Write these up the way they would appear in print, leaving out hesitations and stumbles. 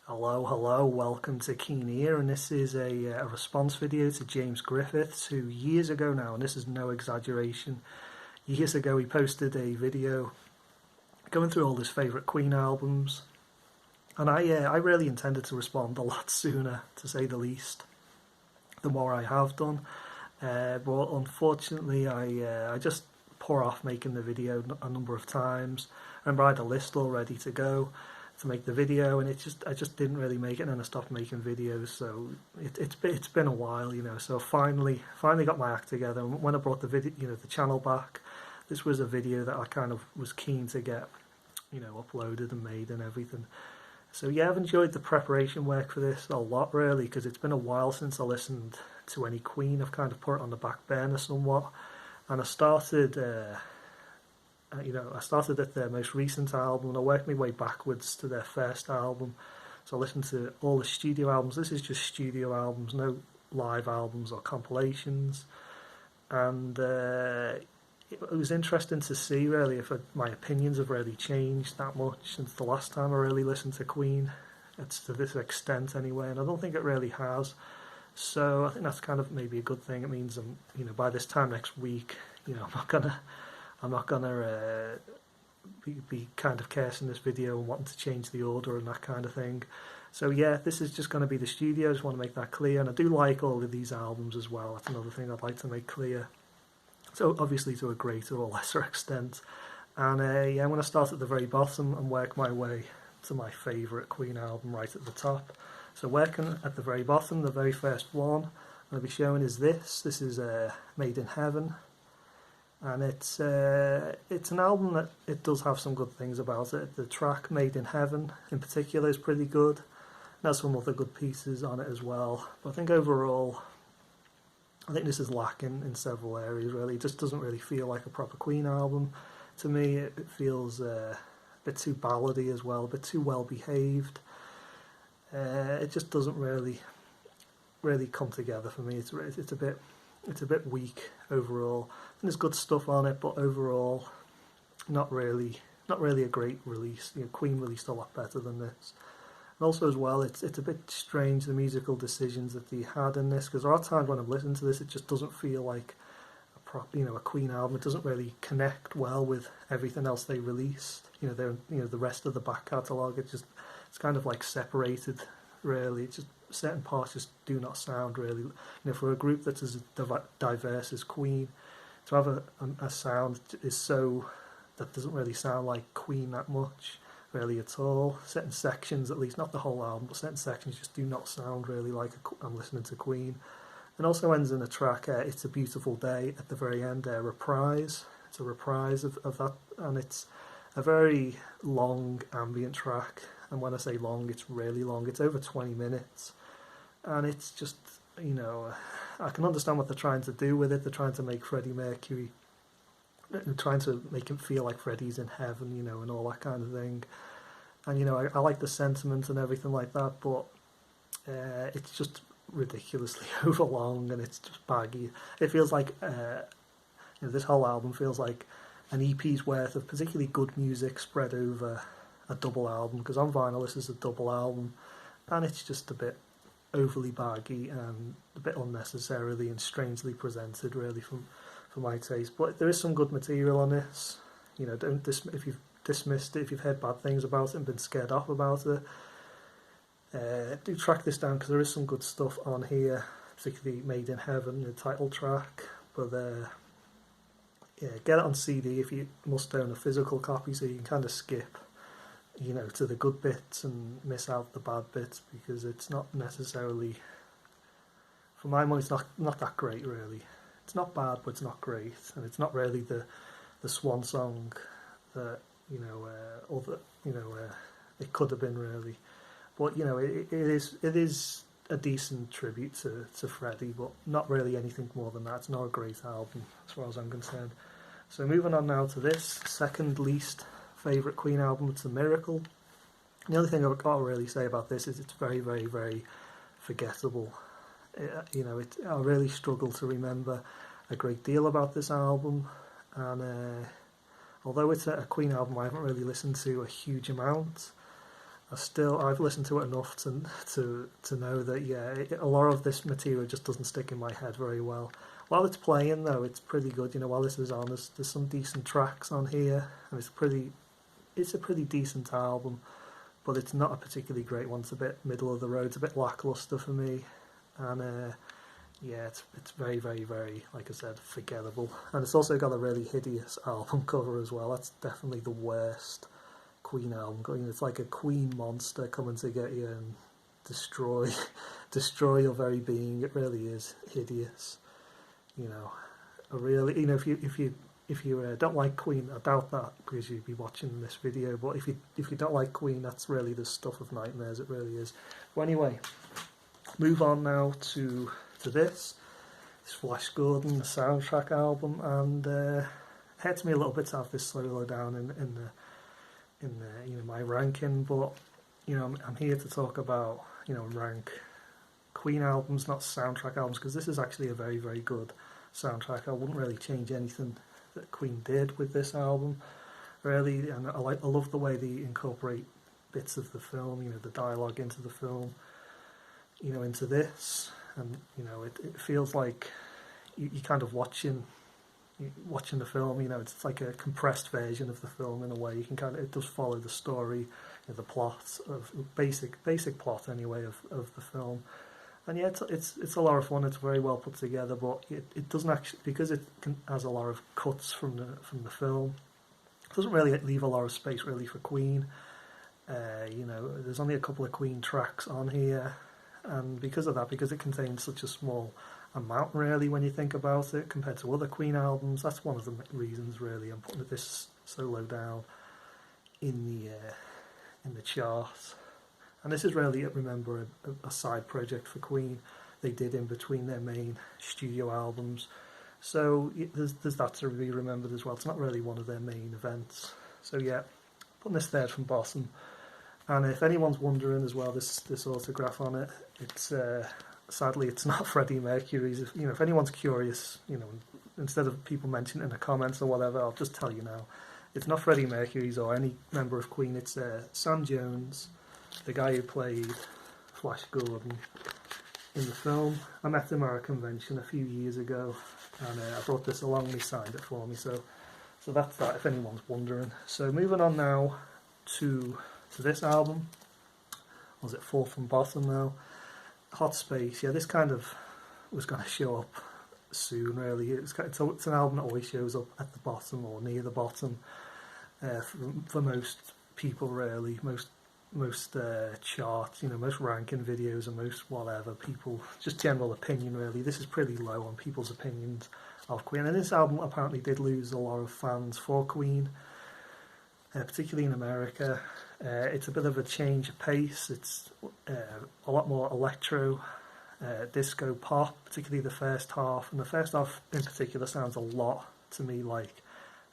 Hello, welcome to Keen Ear, and this is a response video to James Griffiths, who years ago now, and this is no exaggeration, years ago he posted a video going through all his favourite Queen albums, and I really intended to respond a lot sooner, to say the least, than what I have done, but unfortunately I just put off making the video a number of times. I remember I had a list all ready to go to make the video, and I just didn't really make it, and then I stopped making videos. So it's been a while, So finally got my act together. And when I brought the video, the channel back, this was a video that I kind of was keen to get, uploaded and made and everything. So yeah, I've enjoyed the preparation work for this a lot, really, because it's been a while since I listened to any Queen. I've kind of put it on the back burner somewhat, and I started at their most recent album, and I worked my way backwards to their first album. So I listened to all the studio albums. This is just studio albums, no live albums or compilations. And it was interesting to see, really, if my opinions have really changed that much since the last time I really listened to Queen. It's to this extent anyway, and I don't think it really has. So I think that's kind of maybe a good thing. It means by this time next week, I'm not gonna be kind of cursing this video and wanting to change the order and that kind of thing. So yeah, this is just going to be the studio. I just want to make that clear, and I do like all of these albums as well. That's another thing I'd like to make clear. So obviously to a greater or lesser extent. And yeah, I'm going to start at the very bottom and work my way to my favourite Queen album right at the top. So working at the very bottom, the very first one I'll be showing is this. This is Made in Heaven. And it's an album that it does have some good things about it. The track Made in Heaven in particular is pretty good. There's some other good pieces on it as well. But I think overall, I think this is lacking in several areas, really. It just doesn't really feel like a proper Queen album. To me, it feels a bit too ballady as well, a bit too well behaved. It just doesn't really come together for me. It's a bit weak overall. And there's good stuff on it, but overall, not really a great release. Queen released a lot better than this. And also as well, it's a bit strange, the musical decisions that they had in this, because there are times when I'm listening to this, it just doesn't feel like a Queen album. It doesn't really connect well with everything else they released. The rest of the back catalogue. It's kind of like separated, really. It's just certain parts just do not sound really, for a group that's as diverse as Queen, to have a sound that doesn't really sound like Queen that much, really, at all. Certain sections, at least, not the whole album, but certain sections just do not sound really like I'm listening to Queen. And also ends in a track, It's a Beautiful Day, at the very end, reprise. It's a reprise of that, and it's a very long ambient track. And when I say long, it's really long. It's over 20 minutes. And it's just, I can understand what they're trying to do with it. They're trying to make Freddie Mercury, trying to make him feel like Freddie's in heaven, and all that kind of thing. And, I like the sentiment and everything like that, but it's just ridiculously overlong, and it's just baggy. It feels like, this whole album feels like an EP's worth of particularly good music spread over a double album, because on vinyl this is a double album, and it's just a bit overly baggy and a bit unnecessarily and strangely presented, really, for my taste. But there is some good material on this. If you've dismissed it, if you've heard bad things about it and been scared off about it, do track this down, because there is some good stuff on here, particularly Made in Heaven, the title track. But yeah, get it on CD if you must own a physical copy, so you can kind of skip to the good bits and miss out the bad bits, because it's not necessarily, for my money, it's not that great, really. It's not bad, but it's not great, and it's not really the swan song that it could have been, really. But it is a decent tribute to Freddie, but not really anything more than that. It's not a great album as far as I'm concerned. So moving on now to this second least favourite Queen album, it's A Miracle. The only thing I've got to really say about this is it's very, very, very forgettable. I really struggle to remember a great deal about this album, and although it's a Queen album I haven't really listened to a huge amount, I've listened to it enough to know that a lot of this material just doesn't stick in my head very well. While it's playing though, it's pretty good. You know, while this is on, there's some decent tracks on here, and it's a pretty decent album, but it's not a particularly great one. It's a bit middle of the road. It's a bit lackluster for me, and it's very, very, very, like I said, forgettable. And it's also got a really hideous album cover as well. That's definitely the worst Queen album. You know, it's like a Queen monster coming to get you and destroy your very being. It really is hideous. You know, if you don't like Queen, I doubt that because you'd be watching this video. But if you don't like Queen, that's really the stuff of nightmares. It really is. Well, anyway, move on now to this. It's Flash Gordon, the soundtrack album, and it hurts me a little bit to have this solo down in the my ranking. But you know, I'm here to talk about rank Queen albums, not soundtrack albums, because this is actually a very, very good soundtrack. I wouldn't really change anything that Queen did with this album, really. And I love the way they incorporate bits of the film, the dialogue into the film, into this, and it feels like you kind of watching the film. It's like a compressed version of the film in a way. It does follow the story, the plot of basic plot anyway of the film. And yeah, it's a lot of fun. It's very well put together, but it doesn't actually, because has a lot of cuts from the film. It doesn't really leave a lot of space really for Queen. There's only a couple of Queen tracks on here, and because of that, because it contains such a small amount really when you think about it compared to other Queen albums, that's one of the reasons really I'm putting this so low down in the chart. And this is really, remember, a side project for Queen they did in between their main studio albums. So there's that to be remembered as well. It's not really one of their main events. So yeah, putting this third from bottom. And if anyone's wondering as well, this autograph on it, it's sadly it's not Freddie Mercury's. If anyone's curious, instead of people mentioning it in the comments or whatever, I'll just tell you now, it's not Freddie Mercury's or any member of Queen. It's Sam Jones, the guy who played Flash Gordon in the film. I met him at a convention a few years ago, and I brought this along and he signed it for me. So that's that, if anyone's wondering. So moving on now to this album. Was it fourth from bottom now? Hot Space. Yeah, this kind of was going to show up soon, really. It's an album that always shows up at the bottom or near the bottom for most people, really. Most charts, most ranking videos and most whatever people, just general opinion really. This is pretty low on people's opinions of Queen, and this album apparently did lose a lot of fans for Queen, particularly in America. It's a bit of a change of pace. It's a lot more electro, disco pop, particularly the first half, and the first half in particular sounds a lot to me like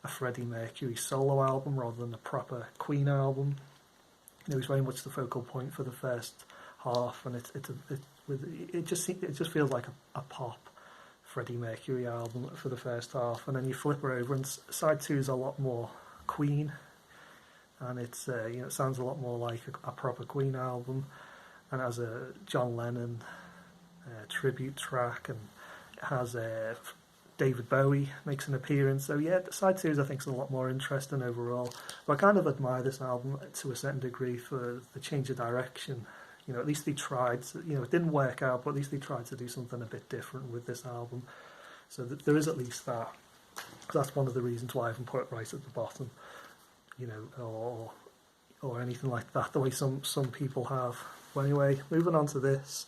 a Freddie Mercury solo album rather than a proper Queen album. It was very much the focal point for the first half, and it just feels like a pop Freddie Mercury album for the first half, and then you flip her over, and side two is a lot more Queen, and it sounds a lot more like a proper Queen album, and has a John Lennon tribute track, and it has David Bowie makes an appearance. So yeah, side two I think is a lot more interesting overall. But I kind of admire this album to a certain degree for the change of direction. At least they tried. It didn't work out, but at least they tried to do something a bit different with this album. So there is at least that. That's one of the reasons why I haven't put it right at the bottom. Or anything like that, the way some people have. But anyway, moving on to this.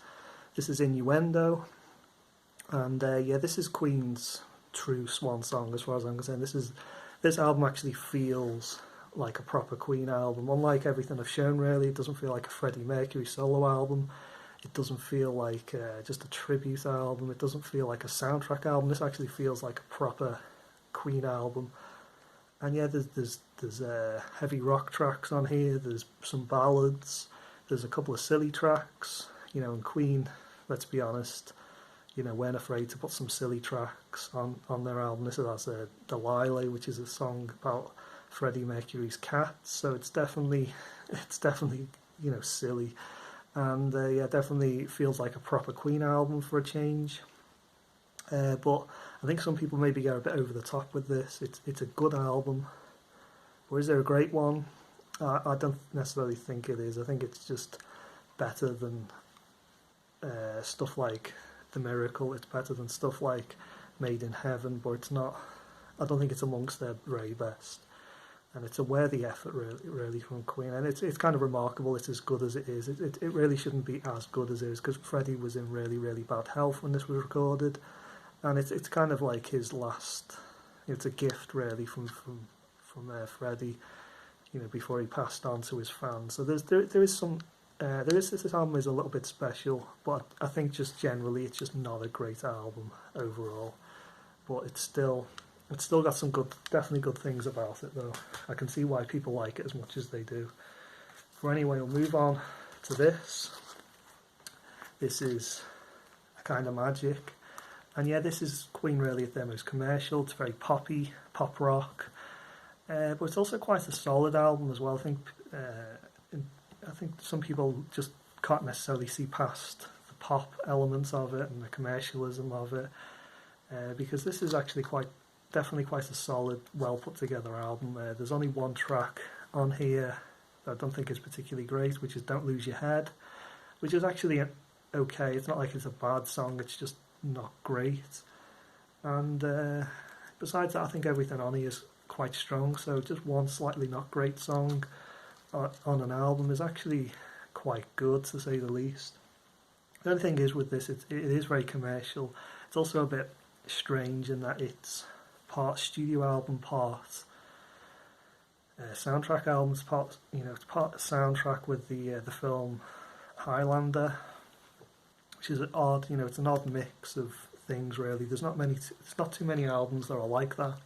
This is Innuendo. And this is Queen's true swan song as far as I'm concerned. This album actually feels like a proper Queen album. Unlike everything I've shown, really, it doesn't feel like a Freddie Mercury solo album. It doesn't feel like just a tribute album. It doesn't feel like a soundtrack album. This actually feels like a proper Queen album. And yeah, there's heavy rock tracks on here. There's some ballads. There's a couple of silly tracks. And Queen, let's be honest, weren't afraid to put some silly tracks on their album. This has Delilah, which is a song about Freddie Mercury's cat. So it's definitely silly. And yeah, definitely feels like a proper Queen album for a change. But I think some people maybe go a bit over the top with this. It's a good album, or is there a great one? I don't necessarily think it is. I think it's just better than stuff like The Miracle. It's better than stuff like Made in Heaven, but it's not. I don't think it's amongst their very best. And it's a worthy effort, really from Queen. And it's kind of remarkable. It's as good as it is. It really shouldn't be as good as it is, because Freddie was in really, really bad health when this was recorded, and it's kind of like his last. It's a gift, really, from Freddie, before he passed on to his fans. So there is some. This album is a little bit special, but I think just generally it's just not a great album overall. But it's still got some definitely good things about it, though. I can see why people like it as much as they do. But anyway, we'll move on to this. This is A Kind of Magic. And yeah, this is Queen really at their most commercial. It's very poppy, pop rock. But it's also quite a solid album as well. I think some people just can't necessarily see past the pop elements of it and the commercialism of it. Because this is actually definitely quite a solid, well put together album. There's only one track on here that I don't think is particularly great, which is Don't Lose Your Head, which is actually okay. It's not like it's a bad song, it's just not great. And besides that, I think everything on here is quite strong, so just one slightly not great song on an album is actually quite good, to say the least. The only thing is with this, it is very commercial. It's also a bit strange in that it's part studio album, part soundtrack albums, it's part soundtrack with the film Highlander, which is odd. It's an odd mix of things, really. It's not too many albums that are like that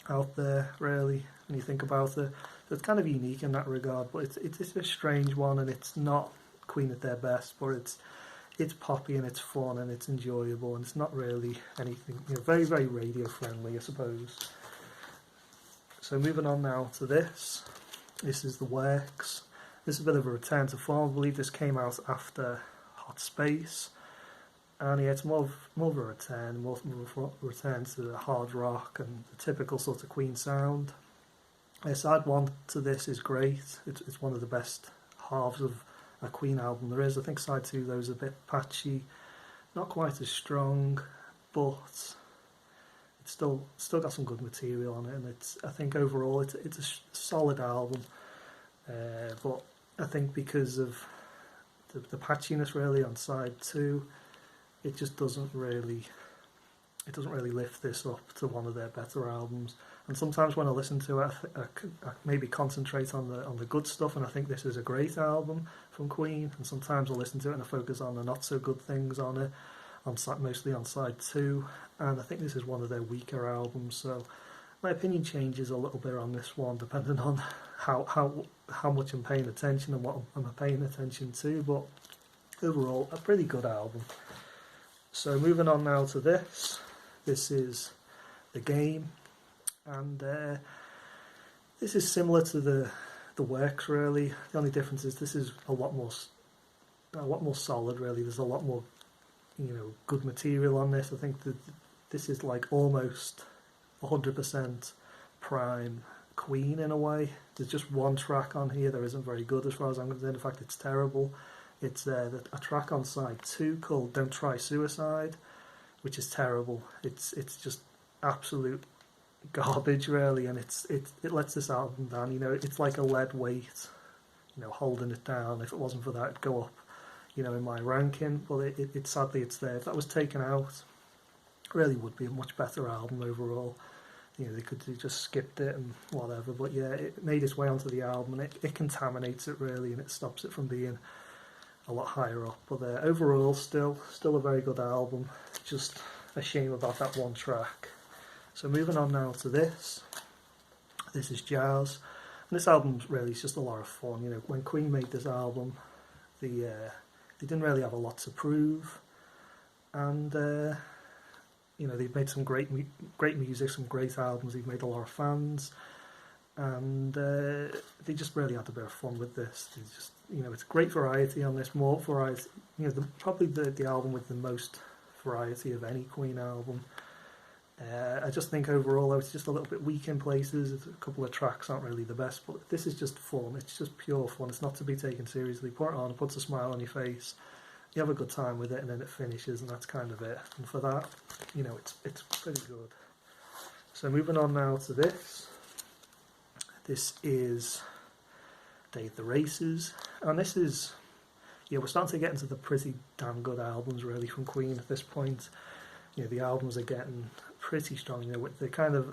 out there, really, when you think about it. So it's kind of unique in that regard, but it's a strange one, and it's not Queen at their best, but it's poppy and it's fun and it's enjoyable, and it's not really anything, very, very radio friendly, I suppose. So moving on now to this. This is The Works. This is a bit of a return to form. I believe this came out after Hot Space, and yeah, it's more of a return, more of a return to the hard rock and the typical sort of Queen sound. Side 1 to this is great. It's one of the best halves of a Queen album there is. I think side 2 though is a bit patchy, not quite as strong, but it's still got some good material on it, and I think overall it's a solid album. But I think because of the patchiness really on side 2, it just doesn't really lift this up to one of their better albums. And sometimes when I listen to it, I maybe concentrate on the good stuff, and I think this is a great album from Queen. And sometimes I listen to it and I focus on the not so good things on it, mostly on side 2. And I think this is one of their weaker albums. So my opinion changes a little bit on this one, depending on how much I'm paying attention and what I'm paying attention to. But overall, a pretty good album. So moving on now to this. This is The Game. And this is similar to the Works, really. The only difference is this is a lot more solid, really. There's a lot more, good material on this. I think that this is like almost 100% prime Queen in a way. There's just one track on here that isn't very good as far as I'm concerned. In fact, it's terrible. It's a track on side 2 called Don't Try Suicide, which is terrible. It's just absolute garbage, really, and it lets this album down. It's like a lead weight, holding it down. If it wasn't for that, it'd go up, in my ranking. Well, it sadly it's there. If that was taken out, it really would be a much better album overall. They could have just skipped it and whatever. But yeah, it made its way onto the album, and it contaminates it really, and it stops it from being a lot higher up. But overall, still a very good album. Just a shame about that one track. So moving on now to this. This is Jazz. And this album really is just a lot of fun. When Queen made this album, they didn't really have a lot to prove, and they've made some great music, some great albums. They've made a lot of fans, and they just really had a bit of fun with this. They just, it's great variety on this, more variety. Probably the album with the most variety of any Queen album. I just think overall it's just a little bit weak in places. A couple of tracks aren't really the best, but this is just fun. It's just pure fun. It's not to be taken seriously. Put it on, it puts a smile on your face. You have a good time with it, and then it finishes, and that's kind of it. And for that, it's pretty good. So moving on now to this. This is Day of the Races, and this is, we're starting to get into the pretty damn good albums really from Queen at this point. The albums are getting pretty strong.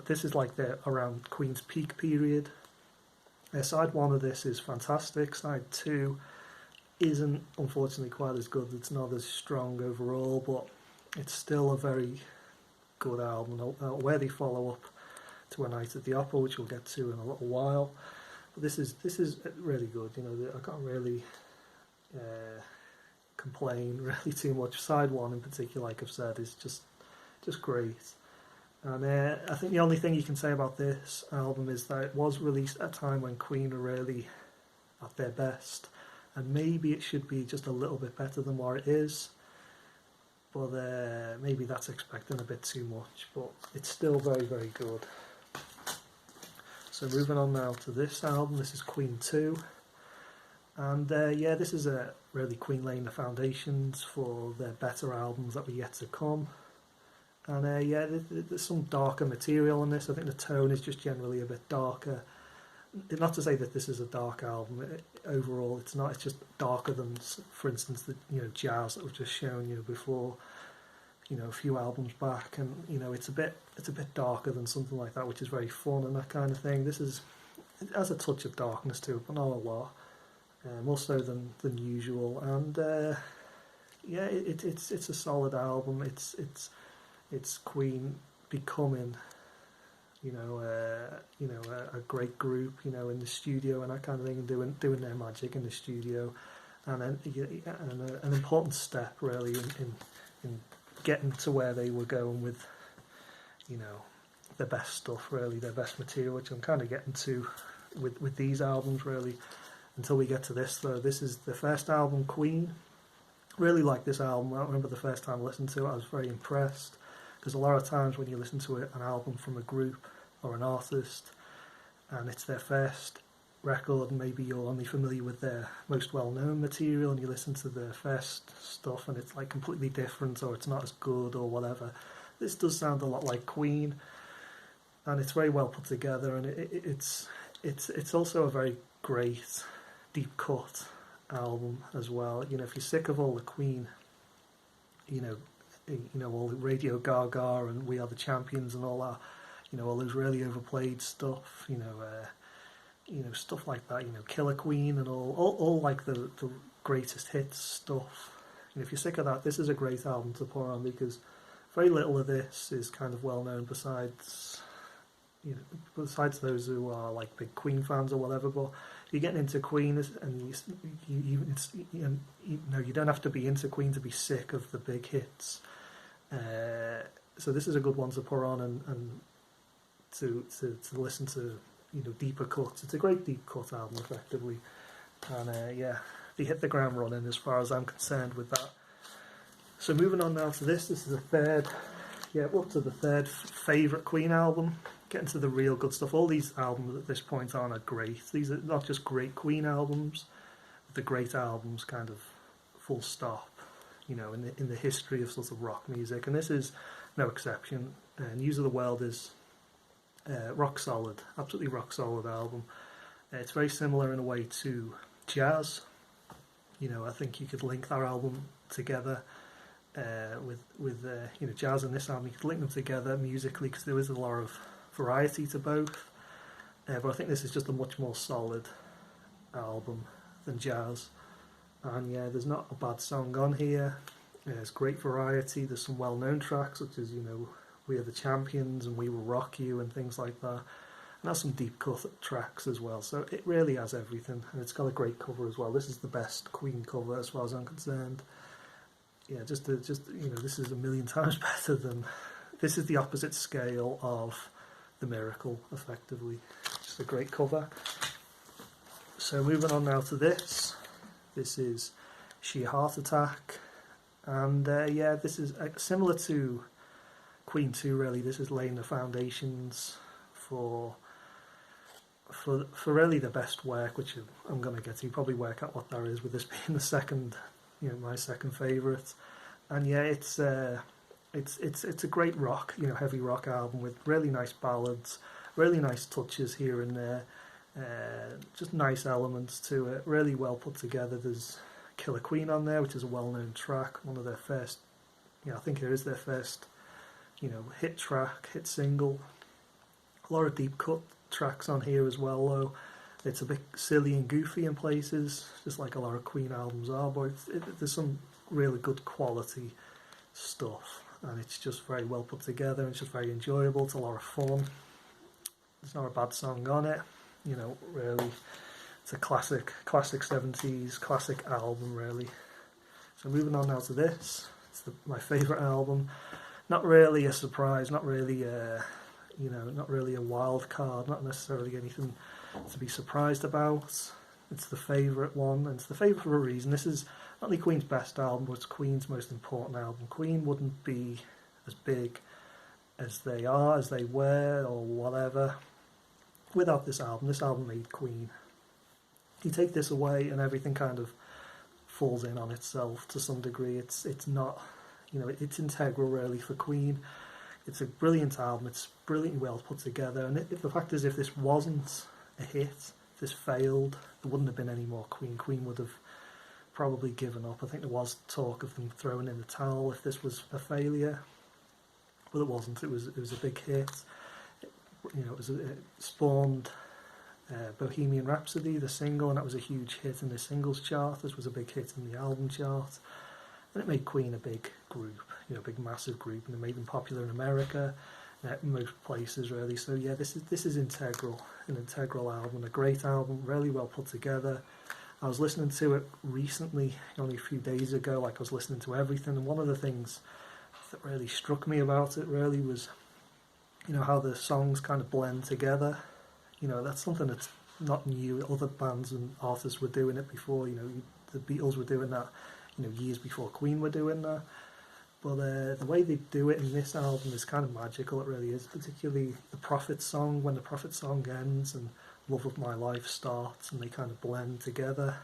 This is like they're around Queen's peak period. Side 1 of this is fantastic. Side 2 isn't unfortunately quite as good. It's not as strong overall, but it's still a very good album. Where they follow up to A Night at the Opera, which we'll get to in a little while. But this is really good. I can't really complain really too much. Side 1 in particular, like I've said, is just great. And I think the only thing you can say about this album is that it was released at a time when Queen were really at their best, and maybe it should be just a little bit better than what it is, but maybe that's expecting a bit too much, but it's still very, very good. So moving on now to this album. This is Queen 2, and this is really Queen laying the foundations for their better albums that were yet to come. And there's some darker material on this. I think the tone is just generally a bit darker. Not to say that this is a dark album. Overall, it's not. It's just darker than, for instance, the jazz that we've just shown you before. A few albums back, and it's a bit darker than something like that, which is very fun and that kind of thing. It has a touch of darkness to it, but not a lot. More so than usual. And it's a solid album. It's Queen becoming, a great group, in the studio and that kind of thing, and doing their magic in the studio, and an important step really in getting to where they were going with, their best stuff, really, their best material, which I'm kind of getting to with these albums really. Until we get to this though, this is the first album, Queen. Really like this album. I remember the first time I listened to it, I was very impressed. Because a lot of times when you listen to an album from a group or an artist and it's their first record, and maybe you're only familiar with their most well-known material, and you listen to their first stuff and it's like completely different, or it's not as good or whatever. This does sound a lot like Queen, and it's very well put together, and it's also a very great deep cut album as well. If you're sick of all the Queen, all the Radio Gaga and We Are the Champions and all that, all those really overplayed stuff, stuff like that, Killer Queen and all like the greatest hits stuff. If you're sick of that, this is a great album to put on, because very little of this is kind of well known besides those who are like big Queen fans or whatever. But you're getting into Queen, and you don't have to be into Queen to be sick of the big hits. So this is a good one to put on and to listen to, deeper cuts. It's a great deep cut album, effectively, and they hit the ground running as far as I'm concerned with that. So moving on now to this. This is up to the third favourite Queen album. Getting to the real good stuff. All these albums at this point are great. These are not just great Queen albums, but the great albums, kind of full stop. In the history of sort of rock music, and this is no exception. News of the World is rock solid, absolutely rock solid album. It's very similar in a way to jazz. I think you could link that album together with jazz and this album. You could link them together musically because there is a lot of variety to both. But I think this is just a much more solid album than jazz. And there's not a bad song on here. There's great variety. There's some well-known tracks such as We Are the Champions and We Will Rock You and things like that. And there's some deep cut tracks as well. So it really has everything, and it's got a great cover as well. This is the best Queen cover as far as I'm concerned. This is a million times better than. This is the opposite scale of The Miracle, effectively. It's a great cover. So moving on now to this. This is Sheer Heart Attack, and yeah, this is similar to Queen 2 really. This is laying the foundations for really the best work, which I'm going to get to. You probably work out what that is, with this being the second, you know, my second favourite. And yeah, it's a great rock, you know, heavy rock album with really nice ballads, really nice touches here and there, just nice elements to it, really well put together. There's Killer Queen on there, which is a well-known track, one of their first, you know, I think it is their first, you know, hit single. A lot of deep cut tracks on here as well, though. It's a bit silly and goofy in places, just like a lot of Queen albums are, but there's some really good quality stuff, and it's just very well put together, and it's just very enjoyable. It's a lot of fun. There's not a bad song on it, you know, really. It's a classic 70s, classic album, really. So moving on now to this. It's my favourite album. Not really a surprise, not really you know, not really a wild card, not necessarily anything to be surprised about. It's the favourite one, and it's the favourite for a reason. This is not only Queen's best album, but it's Queen's most important album. Queen wouldn't be as big as they are, as they were, or whatever, without this album. This album made Queen. You take this away and everything kind of falls in on itself to some degree. It's not, you know, it's integral really for Queen. It's a brilliant album. It's brilliantly well put together. And the fact is, if this wasn't a hit, if this failed, there wouldn't have been any more Queen. Queen would have probably given up. I think there was talk of them throwing in the towel if this was a failure, but it wasn't. It was a big hit. You know, it spawned Bohemian Rhapsody, the single, and that was a huge hit in the singles chart. This was a big hit in the album chart. And it made Queen a big group, you know, a big massive group, and it made them popular in America, in most places really. So yeah, this is an integral album, a great album, really well put together. I was listening to it recently, only a few days ago, like I was listening to everything, and one of the things that really struck me about it really was, you know, how the songs kind of blend together. You know, that's something that's not new. Other bands and artists were doing it before, you know, the Beatles were doing that, you know, years before Queen were doing that. But the way they do it in this album is kind of magical, it really is, particularly the Prophet song. When the Prophet song ends and Love of My Life starts, and they kind of blend together,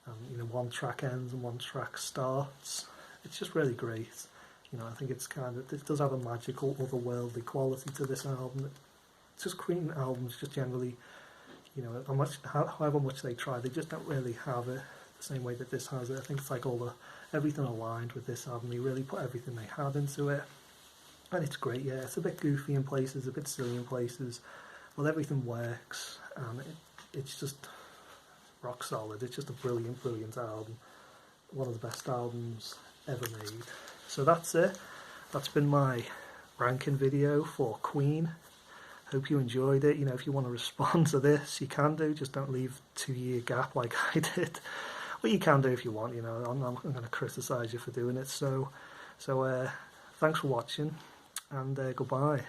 and, you know, one track ends and one track starts. It's just really great. You know, I think it does have a magical, otherworldly quality to this album. It's just Queen albums, just generally, you know, however much they try, they just don't really have it the same way that this has it. I think it's like everything aligned with this album. They really put everything they had into it, and it's great. Yeah, it's a bit goofy in places, a bit silly in places, but everything works, and it's just rock solid. It's just a brilliant album, one of the best albums ever made. So that's it. That's been my ranking video for Queen. Hope you enjoyed it. You know, if you want to respond to this, you can do. Just don't leave 2-year gap like I did. Well, you can do if you want. You know, I'm not going to criticise you for doing it. So thanks for watching, and goodbye.